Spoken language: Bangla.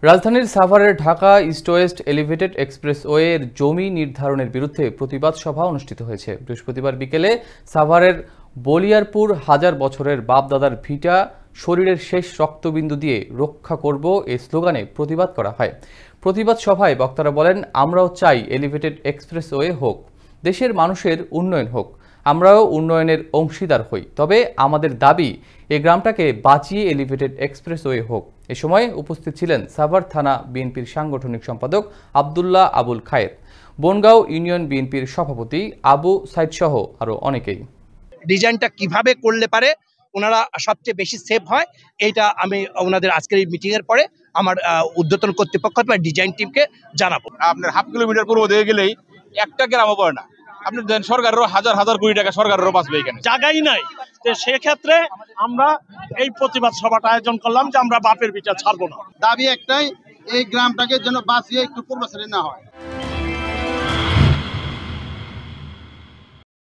রাজধানীর সাভারের ঢাকা ইস্ট ওয়েস্ট এলিভেটেড এক্সপ্রেসওয়ের জমি নির্ধারণের বিরুদ্ধে প্রতিবাদ সভা অনুষ্ঠিত হয়েছে। বৃহস্পতিবার বিকেলে সাভারের বলিয়ারপুর হাজার বছরের বাপ-দাদার ভিটা শরীরের শেষ রক্তবিন্দু দিয়ে রক্ষা করব এই স্লোগানে প্রতিবাদ করা হয়। প্রতিবাদ সভায় বক্তারা বলেন, আমরাও চাই এলিভেটেড এক্সপ্রেসওয়ে হোক, দেশের মানুষের উন্নয়ন হোক, আমরাও উন্নয়নের অংশীদার হই, তবে আমাদের দাবি এই গ্রামটাকে বাঁচিয়ে এলিভেটেড এক্সপ্রেসওয়ে হোক। এ সময় উপস্থিত ছিলেন সাভার থানা বিএনপির সাংগঠনিক সম্পাদক আব্দুল্লাহ আবুল খায়ের, বনগাঁও ইউনিয়ন বিএনপির সভাপতি আবু সাইদ সহ আরো অনেকেই। ডিজাইনটা কিভাবে করলে পারে ওনারা সবচেয়ে বেশি সেভ হয়, এইটা আমি ওনাদের আজকের এই মিটিং এর পরে আমার উদ্যোতন কর্তৃপক্ষ বা ডিজাইন টিমকে জানাবো। আপনার হাফ কিলোমিটার পূর্ব দিকে গেলেই একটা গ্রামও পড়ে না। আপনি দেন সরকারেরও হাজার হাজার কোটি টাকা সরকারেরও বাঁচবে, এখানে জায়গাই নাই। তো সেক্ষেত্রে আমরা এই প্রতিবাদ সভাটা আয়োজন করলাম যে আমরা বাপের ভিটা ছাড়বো না। দাবি একটাই, এই গ্রামটাকে যেন বাঁচিয়ে একটু পূর্বসারি না হয়।